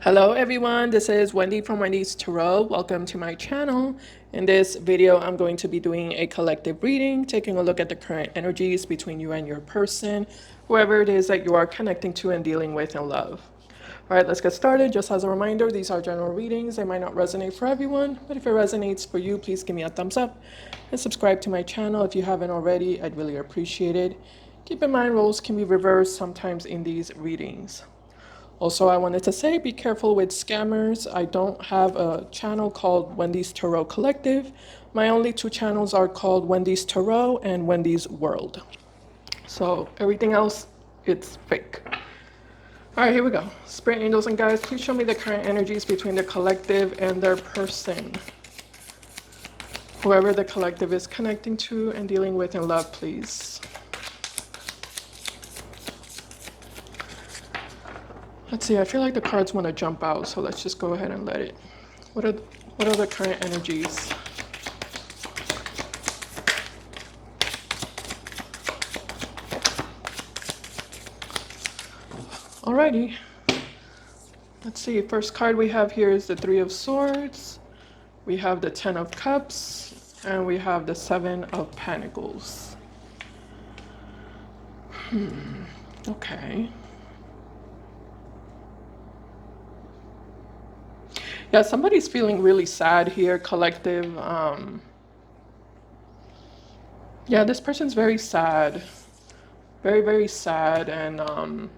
Hello everyone, this is Wendy from Wendys Tarot. Welcome to my channel. In this video, I'm going to be doing a collective reading, taking a look at the current energies between you and your person, whoever it is that you are connecting to and dealing with in love. All right, let's get started. Just as a reminder, these are general readings. They might not resonate for everyone, but if it resonates for you, please give me a thumbs up and subscribe to my channel. If you haven't already, I'd really appreciate it. Keep in mind, roles can be reversed sometimes in these readings. Also, I wanted to say be careful with scammers. I don't have a channel called Wendy's Tarot Collective. My only two channels are called Wendy's Tarot and Wendy's World. So everything else, it's fake. All right, here we go. Spirit angels and guides, please show me the current energies between the collective and their person. Whoever the collective is connecting to and dealing with in love, please. Let's see, I feel like the cards want to jump out, so let's just go ahead and let it. What are the current energies? Alrighty. Let's see, first card we have here is the Three of Swords. We have the Ten of Cups, and we have the Seven of Pentacles. Okay. Yeah, somebody's feeling really sad here, collective. Yeah, this person's very sad. Very, very sad. And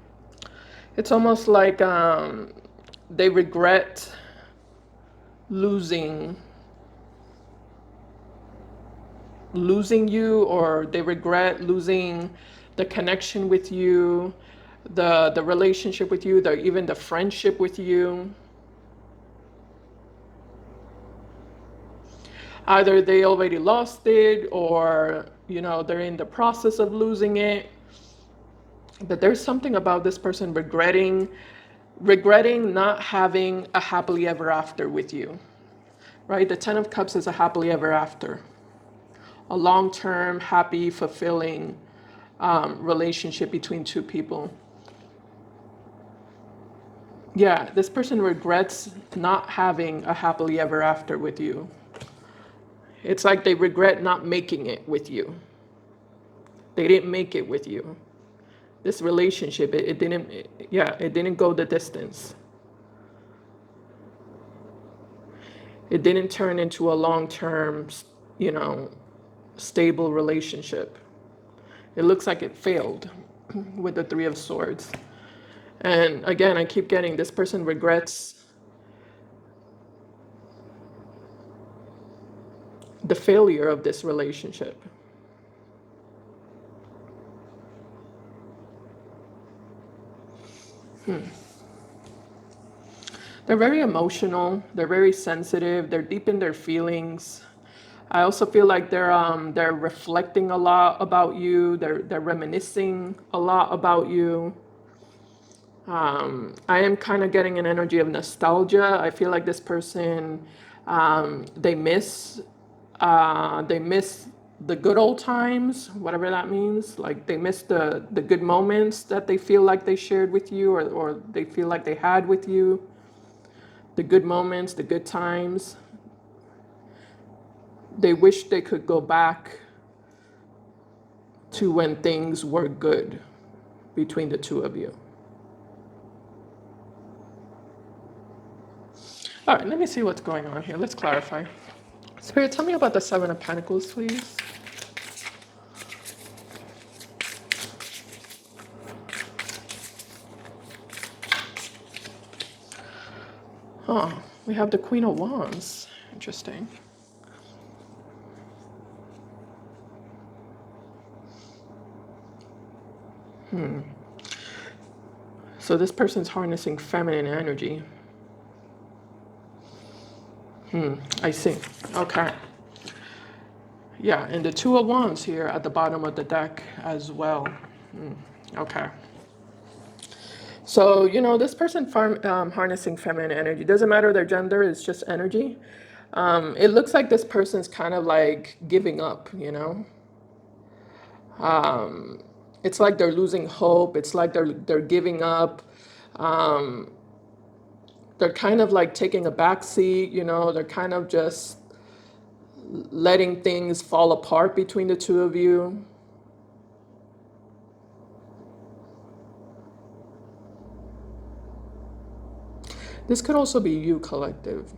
it's almost like they regret losing you, or they regret losing the connection with you, the relationship with you, even the friendship with you. Either they already lost it, or they're in the process of losing it. But there's something about this person regretting not having a happily ever after with you, right? The Ten of Cups is a happily ever after, a long-term, happy, fulfilling relationship between two people. Yeah, this person regrets not having a happily ever after with you. It's like they regret not making it with you. They didn't make it with you. This relationship, it didn't go the distance. It didn't turn into a long-term, stable relationship. It looks like it failed with the Three of Swords. And again, I keep getting this person regrets the failure of this relationship. They're very emotional. They're very sensitive. They're deep in their feelings. I also feel like they're reflecting a lot about you. They're reminiscing a lot about you. I am kind of getting an energy of nostalgia. I feel like this person, they miss the good old times, whatever that means. Like they miss the good moments that they feel like they shared with you, or they feel like they had with you. The good moments, the good times. They wish they could go back to when things were good between the two of you. All right, let me see what's going on here. Let's clarify. Spirit, tell me about the Seven of Pentacles, please. Oh, we have the Queen of Wands. Interesting. So this person's harnessing feminine energy. I see. Okay. Yeah, and the Two of Wands here at the bottom of the deck as well. Okay. So, this person harnessing feminine energy. Doesn't matter their gender, it's just energy. It looks like this person's kind of like giving up, It's like they're losing hope. It's like they're giving up. they're kind of like taking a back seat, you know, they're kind of just letting things fall apart between the two of you. This could also be you, collective.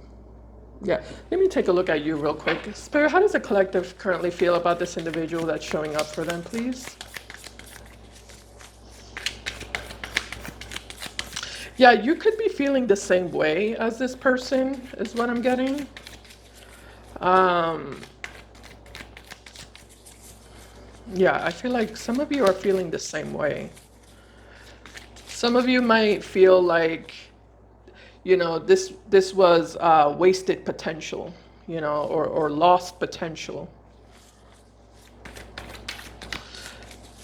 Yeah, let me take a look at you real quick. Spirit, how does the collective currently feel about this individual that's showing up for them, please? Yeah, you could be feeling the same way as this person, is what I'm getting. Yeah, I feel like some of you are feeling the same way. Some of you might feel like, you know, this was wasted potential, you know, or lost potential.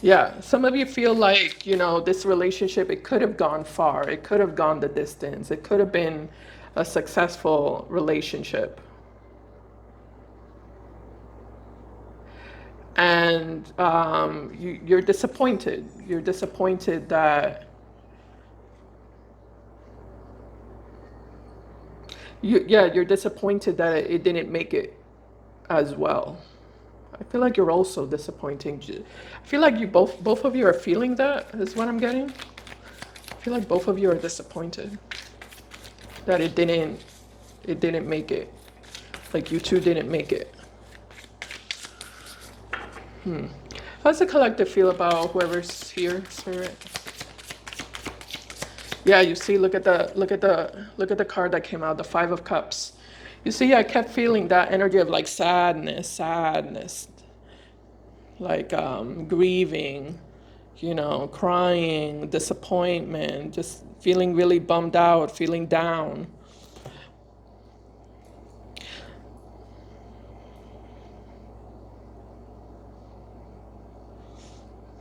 Yeah, some of you feel like, you know, this relationship, it could have gone far. It could have gone the distance. It could have been a successful relationship. And you're disappointed. You're disappointed that you're disappointed that it didn't make it as well. I feel like you're also disappointing. I feel like you both of you are feeling that, is what I'm getting. I feel like both of you are disappointed that it didn't make it. Like you two didn't make it. How's the collective feel about whoever's here, Spirit? Yeah, you see, look at the card that came out, the Five of Cups. You see, I kept feeling that energy of like sadness, like grieving, you know, crying, disappointment, just feeling really bummed out, feeling down.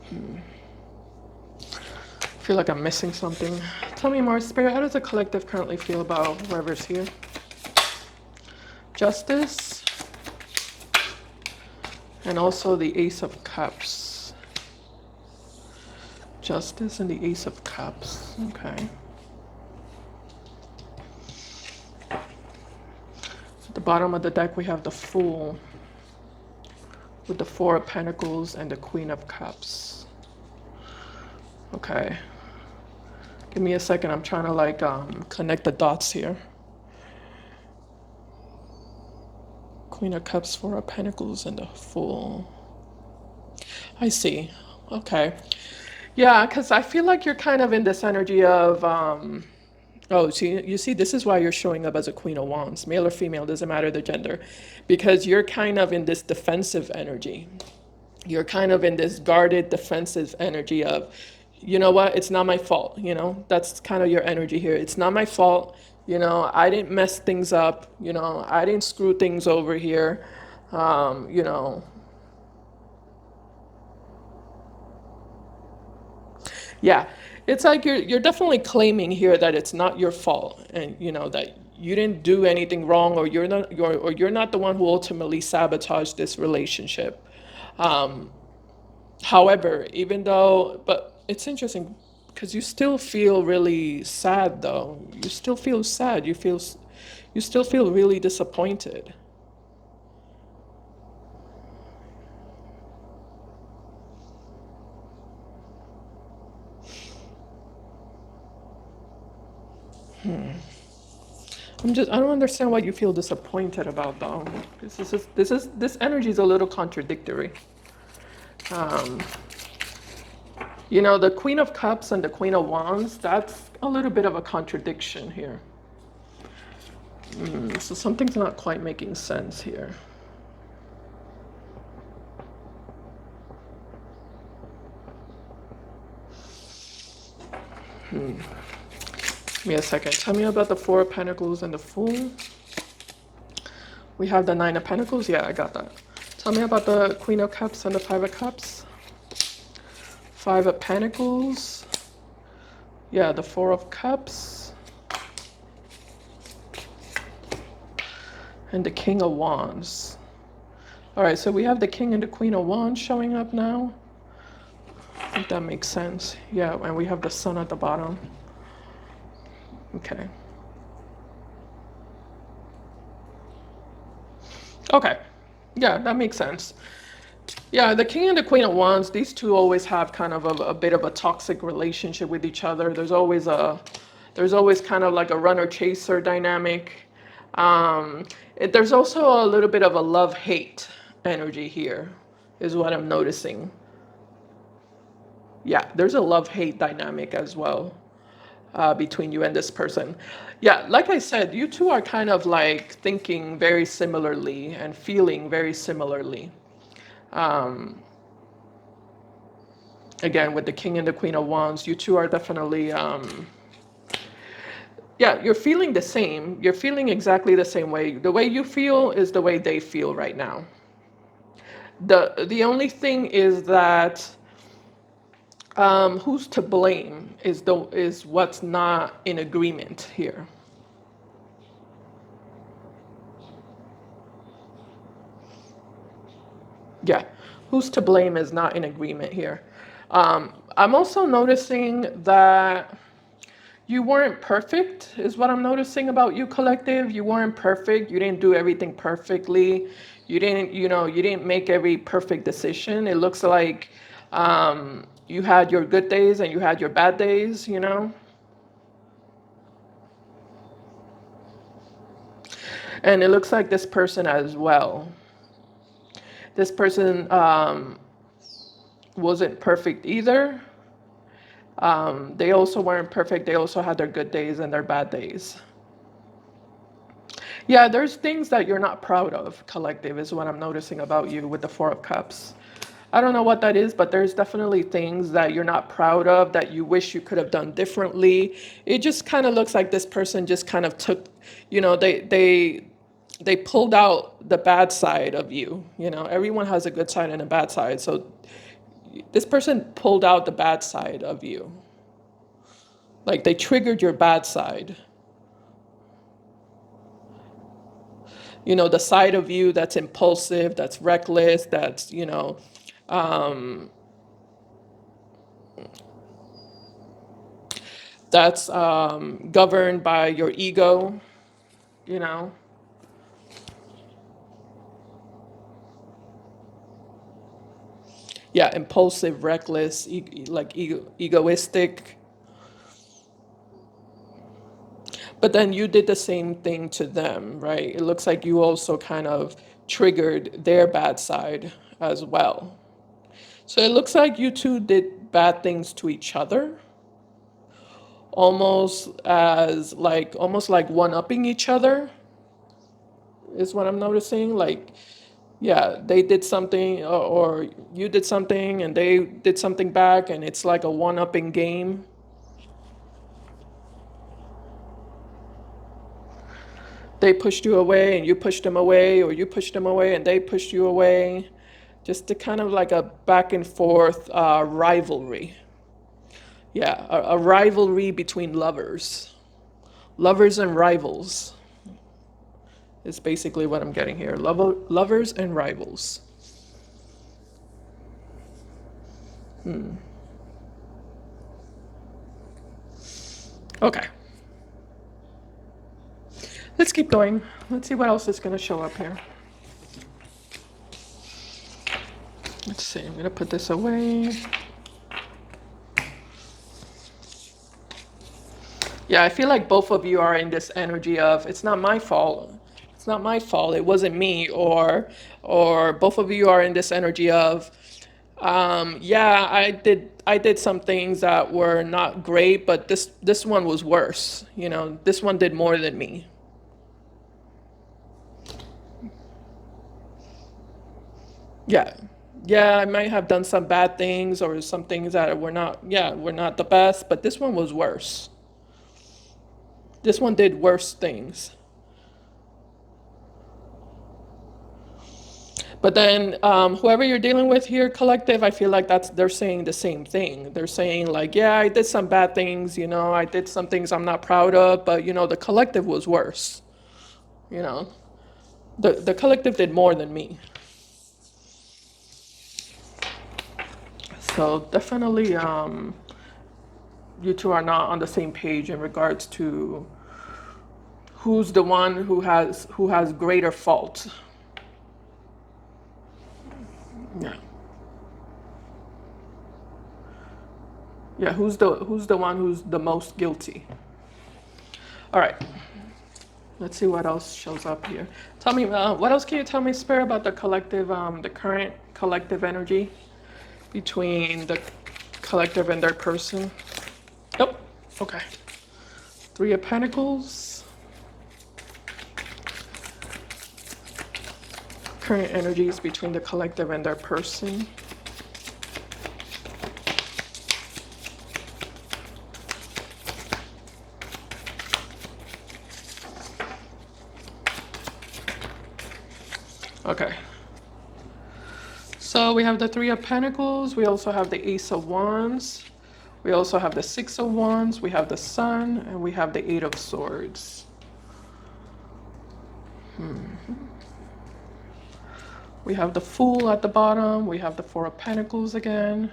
I feel like I'm missing something. Tell me more, Spirit. How does the collective currently feel about whoever's here? Justice. And also the Ace of Cups. Justice and the Ace of Cups. Okay. At the bottom of the deck, we have the Fool with the Four of Pentacles and the Queen of Cups. Okay. Give me a second. I'm trying to like connect the dots here. Queen of Cups, Four of Pentacles, and the Fool. I see. Okay. Yeah, because I feel like you're kind of in this energy of, oh, see, you see, this is why you're showing up as a Queen of Wands, male or female, doesn't matter the gender, because you're kind of in this defensive energy. You're kind of in this guarded, defensive energy of, you know what, it's not my fault, you know, that's kind of your energy here. It's not my fault, you know, I didn't mess things up, you know, I didn't screw things over here, you know. Yeah, it's like you're definitely claiming here that it's not your fault, and you know that you didn't do anything wrong, or you're not the one who ultimately sabotaged this relationship. However, even though, but it's interesting because you still feel really sad though. You still feel sad. You still feel really disappointed. I don't understand what you feel disappointed about though. This energy is a little contradictory. Um, you know, the Queen of Cups and the Queen of Wands, that's a little bit of a contradiction here. So something's not quite making sense here. Give me a second. Tell me about the Four of Pentacles and the Fool. We have the Nine of Pentacles. Yeah, I got that. Tell me about the Queen of Cups and the Five of Cups. Five of Pentacles. Yeah, the Four of Cups. And the King of Wands. All right, so we have the King and the Queen of Wands showing up now. I think that makes sense. Yeah, and we have the Sun at the bottom. Okay. Okay. Yeah, that makes sense. Yeah, the king and the queen of wands, these two always have kind of a bit of a toxic relationship with each other. There's always kind of like a runner chaser dynamic. There's also a little bit of a love hate energy here, is what I'm noticing. Yeah, there's a love hate dynamic as well, between you and this person. Yeah, like I said, you two are kind of like thinking very similarly and feeling very similarly. Again, with the king and the queen of wands, you two are definitely, yeah, you're feeling the same. You're feeling exactly the same way. The way you feel is the way they feel right now. The only thing is that, who's to blame is what's not in agreement here. Yeah, who's to blame is not in agreement here. I'm also noticing that you weren't perfect, is what I'm noticing about you, collective. You weren't perfect. You didn't do everything perfectly. You didn't make every perfect decision. It looks like, you had your good days and you had your bad days. And it looks like this person as well. This person, wasn't perfect either. They also weren't perfect. They also had their good days and their bad days. Yeah, there's things that you're not proud of, collective, is what I'm noticing about you with the Four of Cups. I don't know what that is, but there's definitely things that you're not proud of that you wish you could have done differently. It just kind of looks like this person just kind of took, they pulled out the bad side of you. Everyone has a good side and a bad side. So this person pulled out the bad side of you. Like they triggered your bad side. The side of you that's impulsive, that's reckless, that's governed by your ego, you know. Yeah, impulsive, reckless, egoistic. But then you did the same thing to them, right? It looks like you also kind of triggered their bad side as well. So it looks like you two did bad things to each other, almost like one-upping each other, is what I'm noticing. Like, yeah, they did something, or you did something and they did something back, and it's like a one-upping game. They pushed you away and you pushed them away, or you pushed them away and they pushed you away. Just to kind of like a back and forth, rivalry. Yeah, a rivalry between lovers. Lovers and rivals is basically what I'm getting here. Lovers and rivals. Okay, let's keep going. Let's see what else is going to show up here. Let's see, I'm going to put this away. Yeah, I feel like both of you are in this energy of it's not my fault. It's not my fault. It wasn't me. Or both of you are in this energy of, yeah, I did some things that were not great, but this one was worse. This one did more than me. Yeah. Yeah, I might have done some bad things or some things that were not the best, but this one was worse. This one did worse things. But then, whoever you're dealing with here, collective, I feel like they're saying the same thing. They're saying like, yeah, I did some bad things, I did some things I'm not proud of, but the collective was worse. You know, the collective did more than me. So definitely, you two are not on the same page in regards to who's the one who has greater fault. Yeah. Yeah, who's the one who's the most guilty? All right. Let's see what else shows up here. Tell me, what else can you tell me, Spirit, about the collective, the current collective energy between the collective and their person? Oh, okay. Three of Pentacles. Current energies between the collective and their person. Okay. So we have the Three of Pentacles. We also have the Ace of Wands. We also have the Six of Wands. We have the Sun, and we have the Eight of Swords. We have the Fool at the bottom. We have the Four of Pentacles again,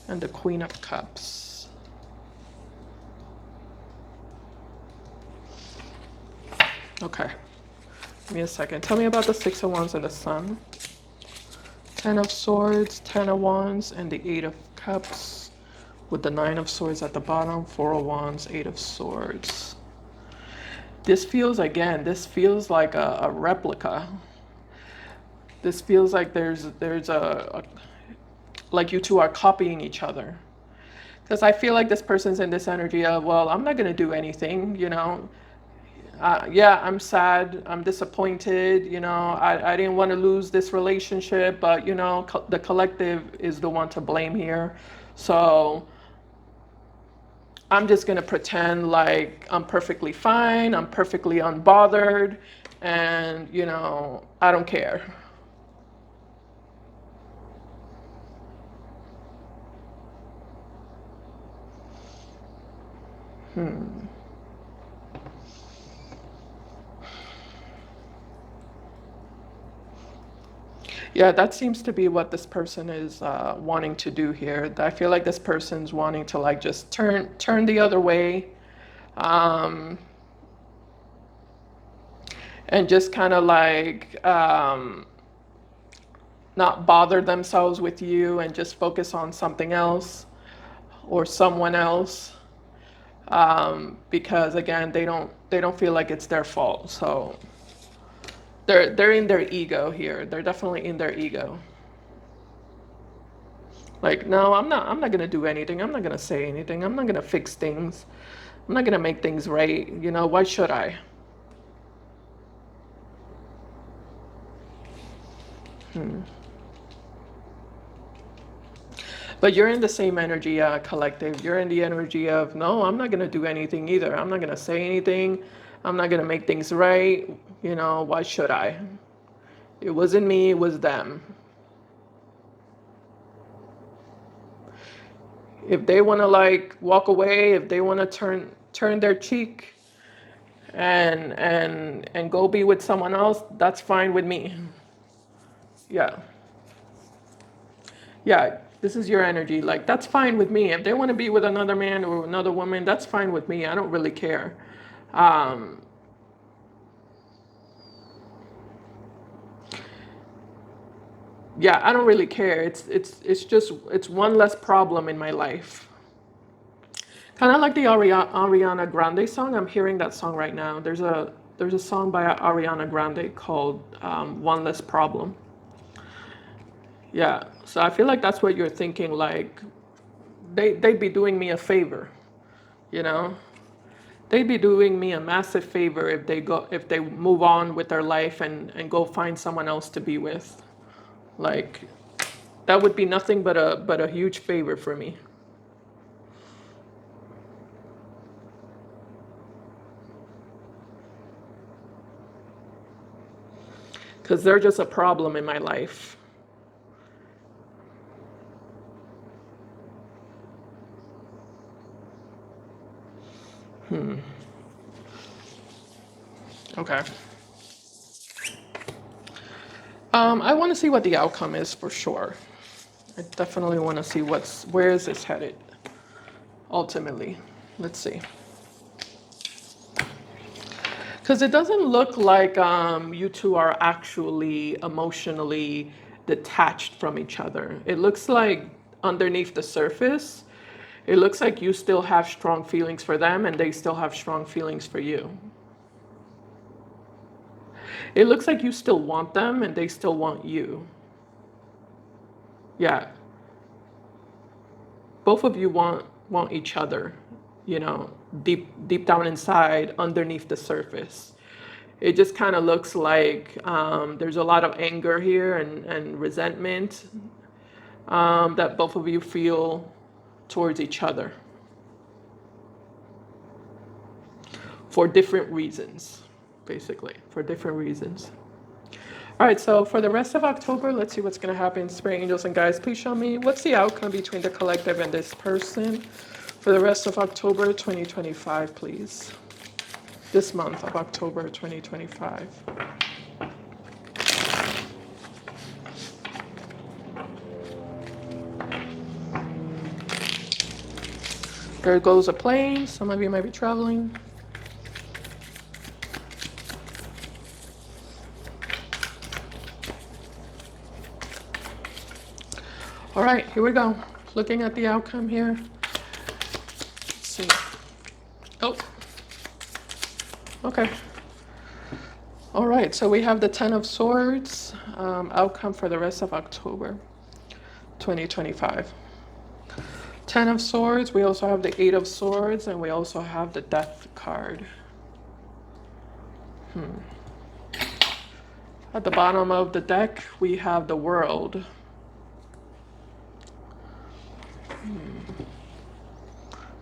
and the Queen of Cups. Okay. Give me a second. Tell me about the Six of Wands and the Sun. Ten of Swords, Ten of Wands, and the Eight of Cups, with the Nine of Swords at the bottom, Four of Wands, Eight of Swords. This feels, again, this feels like a replica. This feels like there's like you two are copying each other. Because I feel like this person's in this energy of, well, I'm not going to do anything, you know. Yeah, I'm sad. I'm disappointed. You know, I didn't want to lose this relationship, but, you know, the collective is the one to blame here. So I'm just going to pretend like I'm perfectly fine. I'm perfectly unbothered. And, you know, I don't care. Yeah, that seems to be what this person is wanting to do here. I feel like this person's wanting to like just turn the other way, um, and just kind of like not bother themselves with you and just focus on something else or someone else, because again they don't feel like it's their fault. So they're in their ego here. They're definitely in their ego. Like, no, I'm not gonna do anything. I'm not gonna say anything. I'm not gonna fix things. I'm not gonna make things right. You know, why should I? But you're in the same energy, collective. You're in the energy of, no, I'm not gonna do anything either. I'm not gonna say anything. I'm not gonna make things right. You know, why should I? It wasn't me, it was them. If they wanna like walk away, if they wanna turn their cheek and go be with someone else, that's fine with me. Yeah. Yeah, this is your energy. Like, that's fine with me. If they want to be with another man or another woman, that's fine with me. I don't really care. Um, yeah, I don't really care. It's just it's one less problem in my life. Kind of like the Ariana Grande song. I'm hearing that song right now. There's a song by Ariana Grande called "One Less Problem." Yeah, so I feel like that's what you're thinking. Like they'd be doing me a favor, you know. They'd be doing me a massive favor if they move on with their life and go find someone else to be with. Like that would be nothing but a huge favor for me. Because they're just a problem in my life. Okay. I want to see what the outcome is for sure. I definitely want to see where is this headed ultimately. Let's see. Because it doesn't look like you two are actually emotionally detached from each other. It looks like underneath the surface, it looks like you still have strong feelings for them and they still have strong feelings for you. It looks like you still want them and they still want you. Yeah. Both of you want each other, you know, deep down inside, underneath the surface. It just kind of looks like there's a lot of anger here and resentment that both of you feel towards each other for different reasons, basically, for different reasons. All right, so for the rest of October, let's see what's going to happen. Spirit angels and guides, please show me what's the outcome between the collective and this person for the rest of October 2025, please. This month of October 2025. There goes a plane. Some of you might be traveling. All right, here we go. Looking at the outcome here. Let's see. Oh, okay. All right, so we have the Ten of Swords, outcome for the rest of October 2025. Ten of Swords, we also have the Eight of Swords, and we also have the Death card. At the bottom of the deck, we have the World.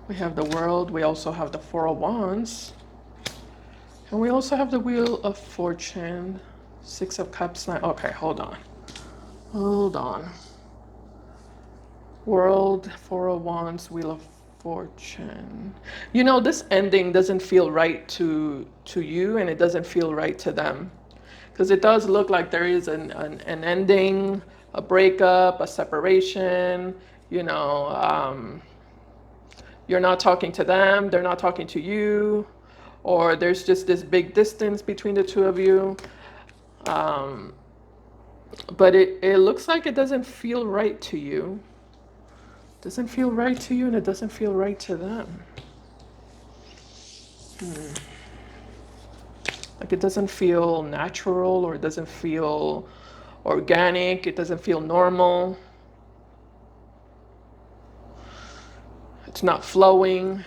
We have the World, we also have the Four of Wands. And we also have the Wheel of Fortune, Six of Cups. Okay, hold on. Hold on. World, Four of Wands, Wheel of Fortune. You know, this ending doesn't feel right to you, and it doesn't feel right to them. Because it does look like there is an ending, a breakup, a separation, you know, you're not talking to them, they're not talking to you, or there's just this big distance between the two of you. But it looks like it doesn't feel right to you. It doesn't feel right to you, and it doesn't feel right to them. Like it doesn't feel natural, or it doesn't feel organic, it doesn't feel normal. It's not flowing.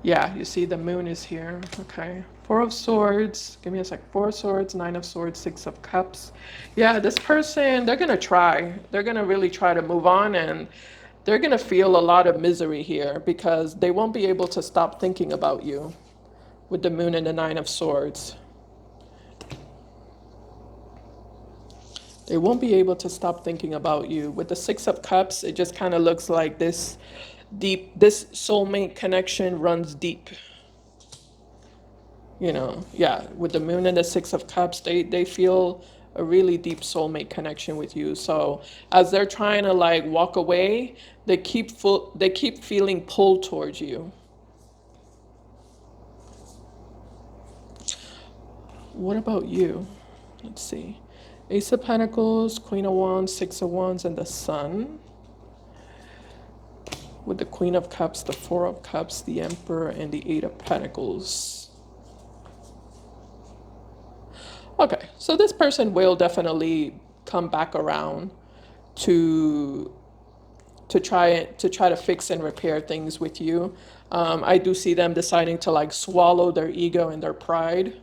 Yeah, you see the moon is here. Okay. Four of Swords. Give me a sec. Four of Swords, Nine of Swords, Six of Cups. Yeah, this person, they're going to try. They're going to really try to move on, and they're going to feel a lot of misery here because they won't be able to stop thinking about you with the moon and the Nine of Swords. They won't be able to stop thinking about you. With the Six of Cups, it just kind of looks like this soulmate connection runs deep. You know, yeah, with the moon and the Six of Cups, they feel a really deep soulmate connection with you. So as they're trying to like walk away, they keep feeling pulled towards you. What about you? Let's see. Ace of Pentacles, Queen of Wands, Six of Wands, and the Sun. With the Queen of Cups, the Four of Cups, the Emperor, and the Eight of Pentacles. Okay, so this person will definitely come back around to try to fix and repair things with you. I do see them deciding to like swallow their ego and their pride.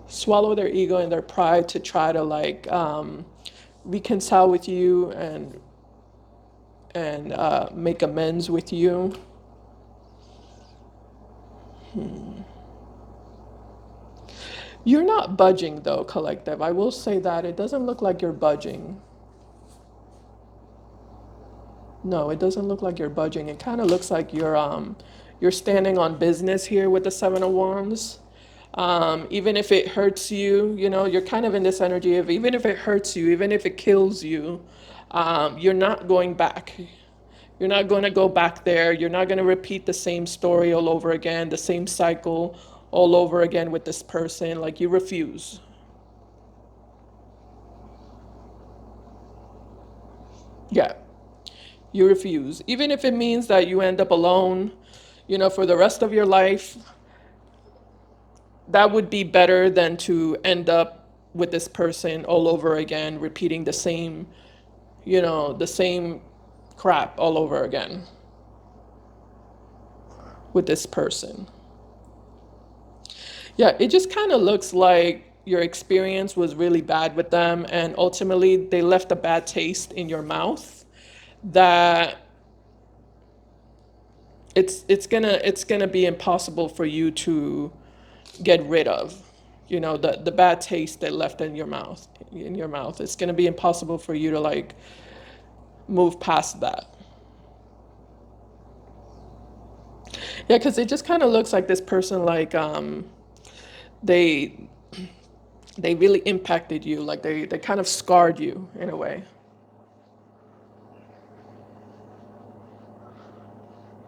Swallow their ego and their pride to try to like reconcile with you and make amends with you. You're not budging though, collective. I will say that it doesn't look like you're budging. No, it doesn't look like you're budging. It kind of looks like you're standing on business here with the Seven of Wands. Even if it hurts you, you know, you're kind of in this energy of even if it hurts you, even if it kills you, you're not going back. You're not going to go back there. You're not going to repeat the same story all over again, the same cycle all over again with this person. Like, you refuse. Yeah, you refuse. Even if it means that you end up alone, for the rest of your life, that would be better than to end up with this person all over again, repeating the same crap all over again with this person. Yeah, it just kind of looks like your experience was really bad with them, and ultimately they left a bad taste in your mouth that it's gonna be impossible for you to get rid of. The bad taste that left in your mouth. It's gonna be impossible for you to like move past that. Yeah, because it just kind of looks like this person, like, they they really impacted you, like they kind of scarred you in a way.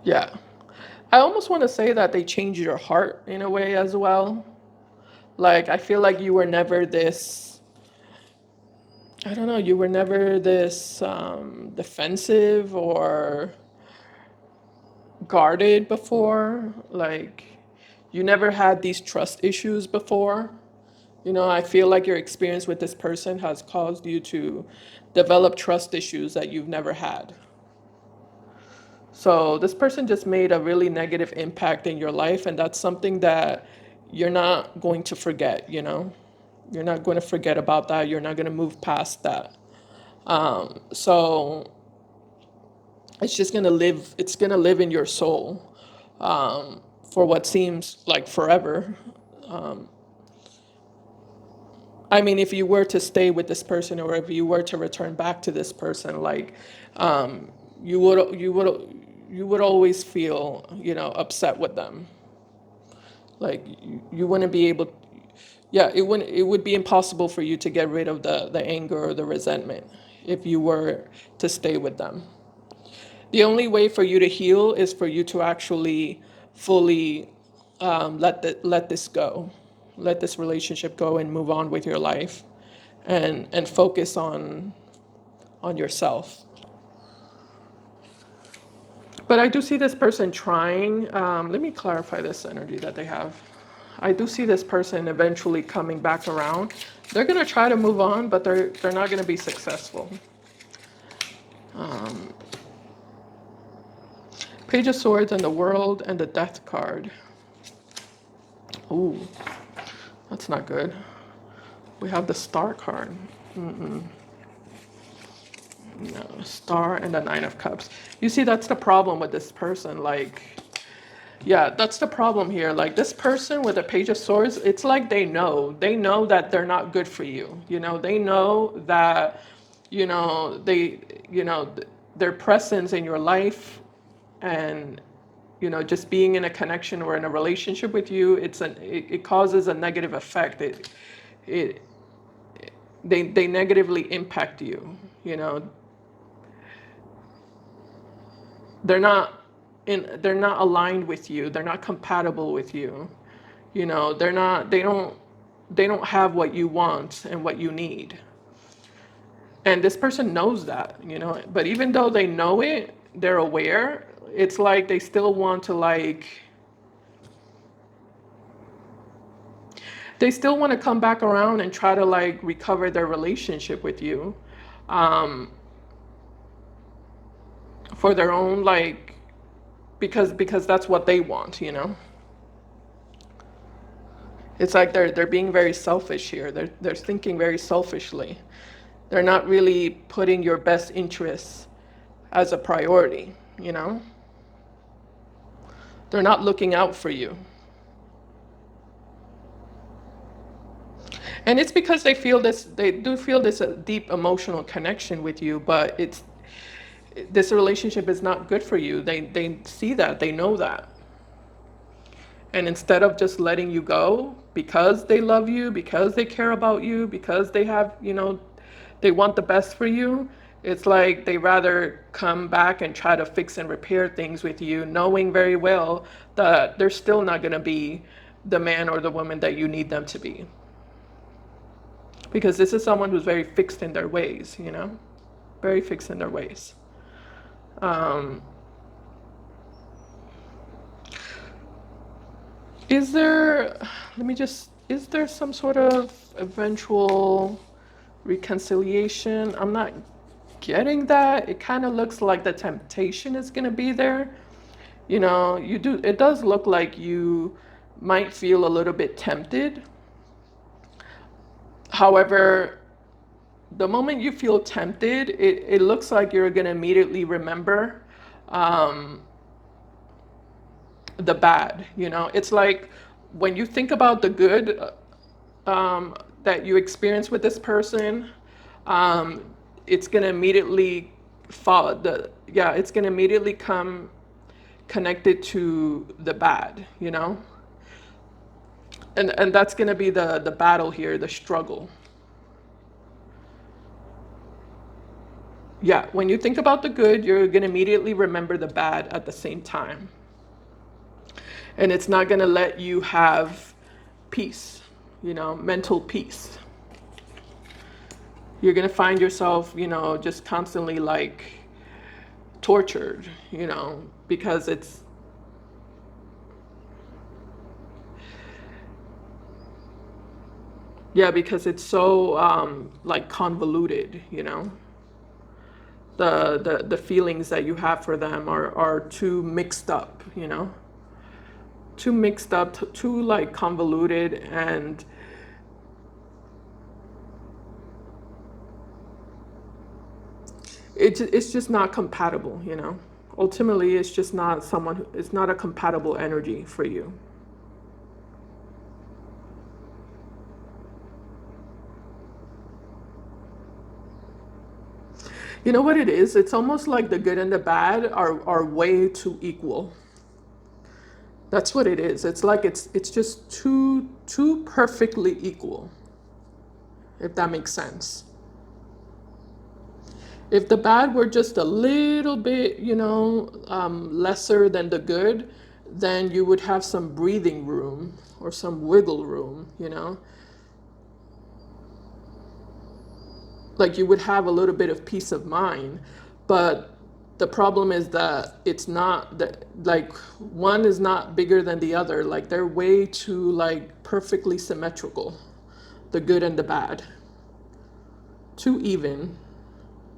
Yeah, I almost want to say that they changed your heart in a way as well. Like, I feel like you were never this, I don't know, you were never this defensive or guarded before. Like, you never had these trust issues before. I feel like your experience with this person has caused you to develop trust issues that you've never had. So this person just made a really negative impact in your life, and that's something that you're not going to forget. You're not going to forget about that. You're not going to move past that. So it's going to live in your soul, for what seems like forever. I mean, if you were to stay with this person, or if you were to return back to this person, like, you would always feel, upset with them. Like, you wouldn't be able. Yeah, it would be impossible for you to get rid of the anger or the resentment if you were to stay with them. The only way for you to heal is for you to actually fully, let this go, let this relationship go, and move on with your life, and focus on yourself. But I do see this person trying. Let me clarify this energy that they have. I do see this person eventually coming back around. They're gonna try to move on, but they're not gonna be successful. Page of Swords and the World and the Death card. Ooh, that's not good. We have the Star card. No, Star and the Nine of Cups. You see, that's the problem with this person. Like, yeah, that's the problem here. Like, this person with the Page of Swords, it's like they know that they're not good for you. They know that, they, their presence in your life, and just being in a connection or in a relationship with you, it causes a negative effect. It they negatively impact you. They're not aligned with you. They're not compatible with you. They don't have what you want and what you need. And this person knows that. But even though they know it, they're aware, it's like they still want to, like, they still want to come back around and try to, like, recover their relationship with you, um, for their own, like, because that's what they want. It's like they're being very selfish here. They're thinking very selfishly. They're not really putting your best interests as a priority. They're not looking out for you. And it's because they do feel this deep emotional connection with you, but this relationship is not good for you. They see that, they know that. And instead of just letting you go because they love you, because they care about you, because they want the best for you, it's like they rather come back and try to fix and repair things with you, knowing very well that they're still not going to be the man or the woman that you need them to be. Because this is someone who's very fixed in their ways, you know? Very fixed in their ways. Is there, is there some sort of eventual reconciliation? I'm not getting that. It kind of looks like the temptation is going to be there. You know, it does look like you might feel a little bit tempted. However, the moment you feel tempted, it looks like you're going to immediately remember the bad. You know, it's like when you think about the good that you experience with this person, it's going to immediately it's going to immediately come connected to the bad, you know? And that's going to be the battle here, the struggle. Yeah, when you think about the good, you're going to immediately remember the bad at the same time. And it's not going to let you have peace, you know, mental peace. You're going to find yourself, you know, just constantly like tortured, you know, because it's so like convoluted, you know. The feelings that you have for them are too mixed up, you know. Too mixed up, too like convoluted, and it's just not compatible, you know. Ultimately, it's just not it's not a compatible energy for you. You know what it is? It's almost like the good and the bad are way too equal. That's what it is. It's like it's just too perfectly equal, if that makes sense. If the bad were just a little bit, you know, lesser than the good, then you would have some breathing room or some wiggle room, you know. Like you would have a little bit of peace of mind. But the problem is that it's not that, like, one is not bigger than the other. Like they're way too like perfectly symmetrical, the good and the bad. Too even,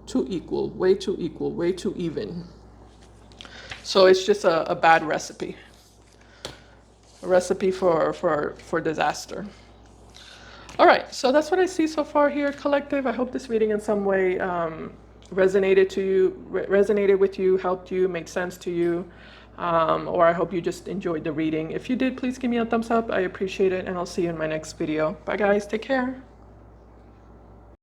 too equal, way too even. So it's just a bad recipe. A recipe for disaster. All right, so that's what I see so far here, collective. I hope this reading in some way resonated with you, helped you, made sense to you, or I hope you just enjoyed the reading. If you did, please give me a thumbs up. I appreciate it, and I'll see you in my next video. Bye, guys. Take care.